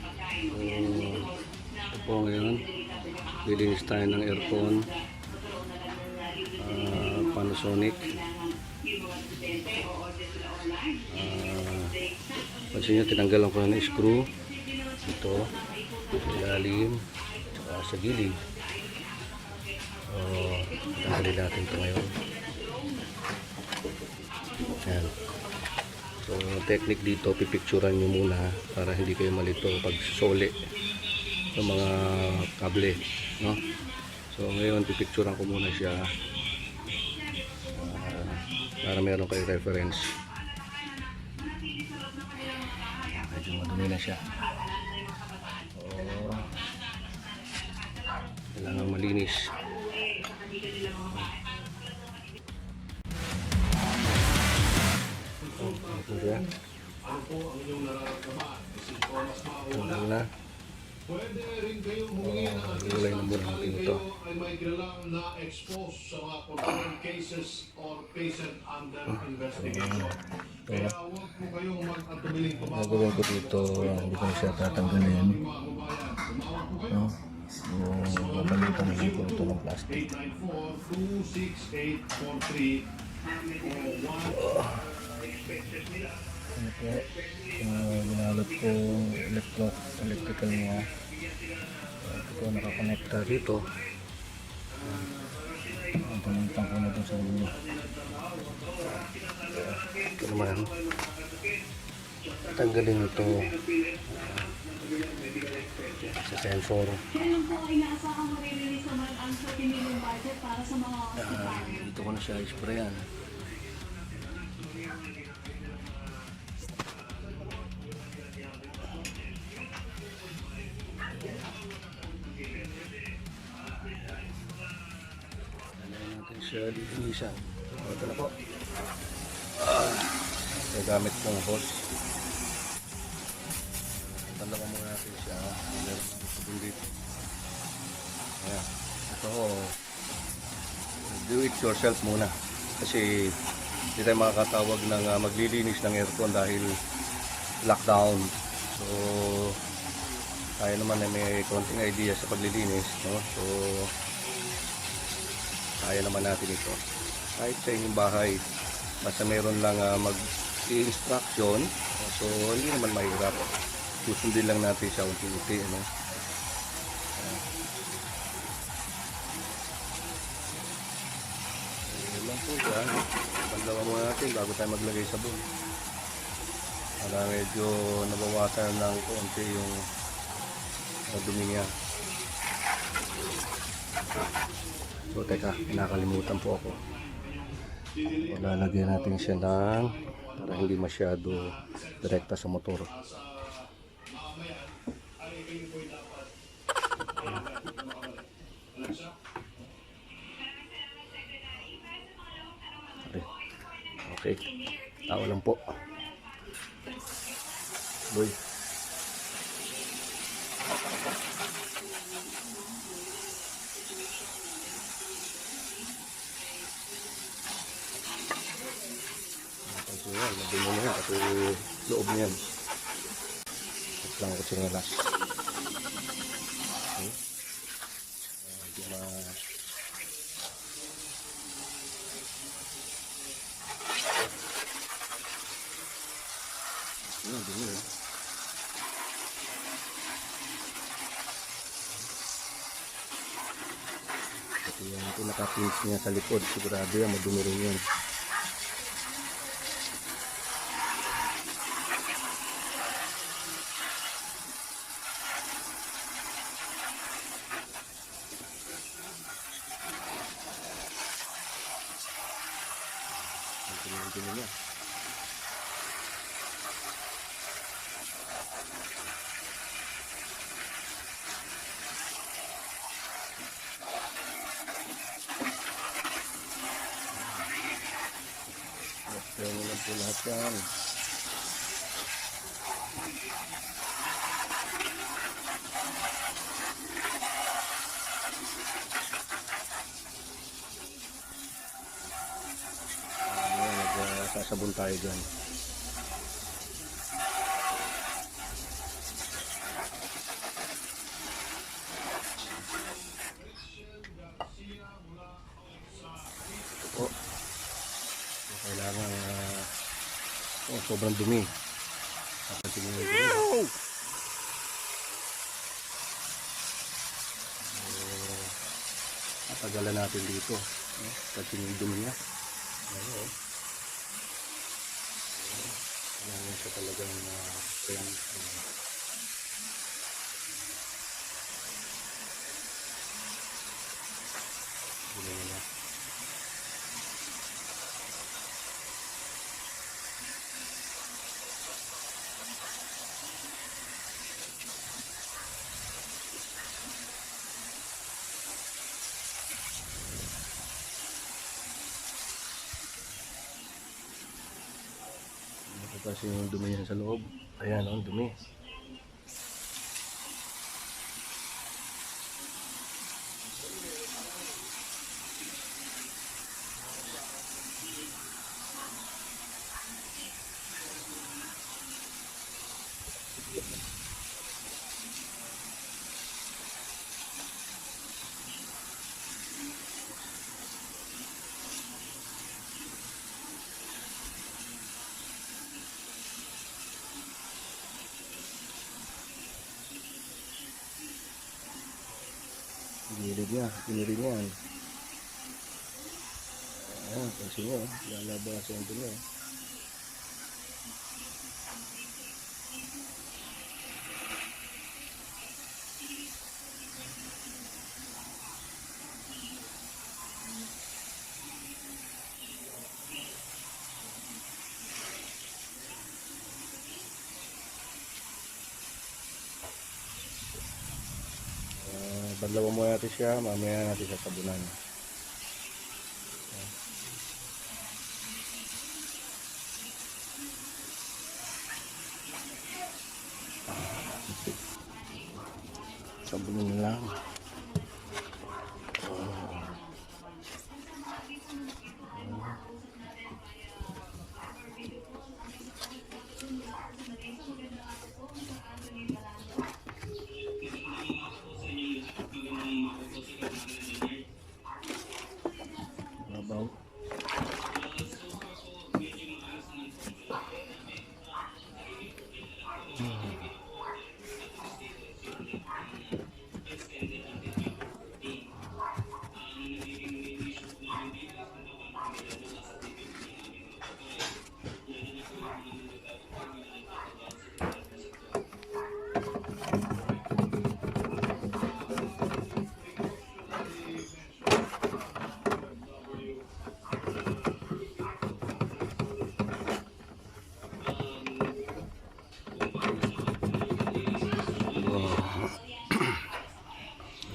Ito po ngayon, lilinis tayo ng aircon, Panasonic. Pansin nyo, tinanggalan ko na ng screw ito sa ilalim at sa gilid. Tanggalin natin ito ngayon. Ayan. So, technique dito, pipicturan nyo muna para hindi kayo malito pag sole ng mga kable, no? So, ngayon pipicturan ko muna siya para meron kayo reference. Medyo madumi na siya. So, kailangan malinis. Ito siya. Tanggal na. Gulay na muna natin ito. Gagawin ko dito, hindi ko siya tatanggalin. No? Mapalitan na ko ito ng plastic. Ano po, ginalot ko electrical niya. Ito po, nakakonekta dito. Pumintang ko na ito sa ulo. Ito naman, tanggalin ito sa sensor. Dito ko na siya isprayan. Siya lilinisan. Ito na po. Gagamit kong hose. Tandakan muna natin siya. Dito. Ayan. Ito, do it yourself muna. Kasi hindi tayo makakatawag ng maglilinis ng aircon dahil lockdown. So, tayo naman ay may konting idea sa paglilinis, no? So, kaya naman natin ito kahit sa inyong bahay, basta meron lang mag-i-instruction. So hindi naman mahirap, susundin lang natin siya unti-unti, ano? Ayan lang po yan. Pandawa muna natin bago tayo maglagay sabon para medyo nabawasan ng konti yung dumi niya. So, teka, nakalimutan po ako. Lalagyan natin siya ng para hindi masyado direkta sa motor. Okay. Tao lang po. Boy. Ayan, madumi na yan kasi loob niyan. At lang ako sinalas. Okay. Hindi na ayan, dumi eh. Kasi yung pinaka-pinch niya sa likod, sigurado yan, madumi rin yun. Tingnan niya. Kaya nyo lang po lahat yan. Sasabon tayo dyan. sobrang dumi. Napansin nyo yung dumi. Tatagalan natin dito. Pansin nyo yung dumi niya. Ayan. Ayan siya talagang ayan. Kasi yung dumi yan sa loob. Ayan, ang dumi. Gilid niya, gilid niya. Ayan, pansin nyo, lalabas yung dumi. Badlawan mo natin siya, mamaya natin sasabunan. Sabunin na lang. Babaw.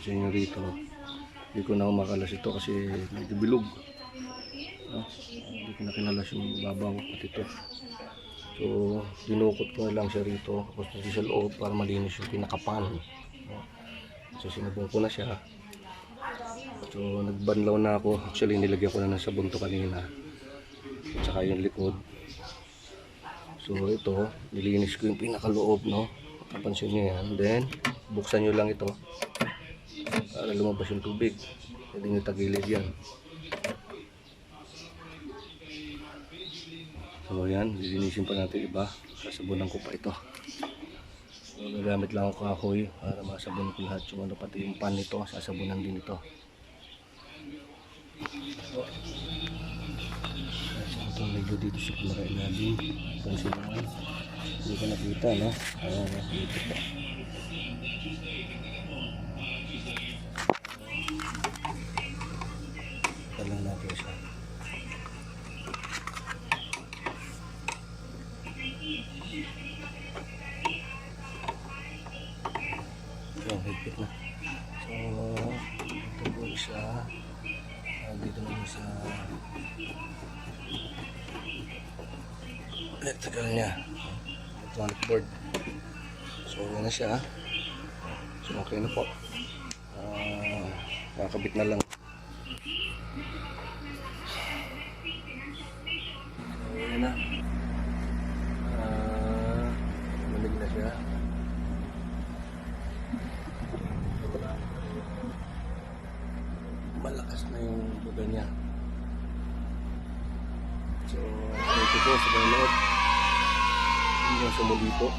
Kasi nyo rito, hindi ko na makalas ito kasi medyo bilog. Hindi ko na kinalas yung babaw at ito. So, dinukot ko na lang siya rito. Tapos nasi sa loob para malinis yung pinakapan. So, sinabong ko na siya. So, nagbanlaw na ako. Actually, nilagyan ko na ng sabon to kanina. At saka yung likod. So, ito, nilinis ko yung pinakaloob, no? Napansin nyo yan. Then, buksan nyo lang ito. Para lumabas yung tubig. Pwede nyo tagilid yan. So yan, lilinisin pa natin iba. Sasabunan ko pa ito. So nagamit lang ako kahoy para masabon ko lahat yung ano, pati yung pan nito. Sasabunan din ito. So medyo dito sa kamera natin. Pansin naman. Hindi ko nakita, no? Ayan, dito pa. Lang natin siya. Ayan, higpit na. So, ito po isa. Dito naman sa electrical niya. Electronic board. So, yan na siya. So, okay na po. Kakabit na lang. Ayan na. Malig na siya. Malakas na yung buga niya. So, ito po sa balot. yung sumuli po.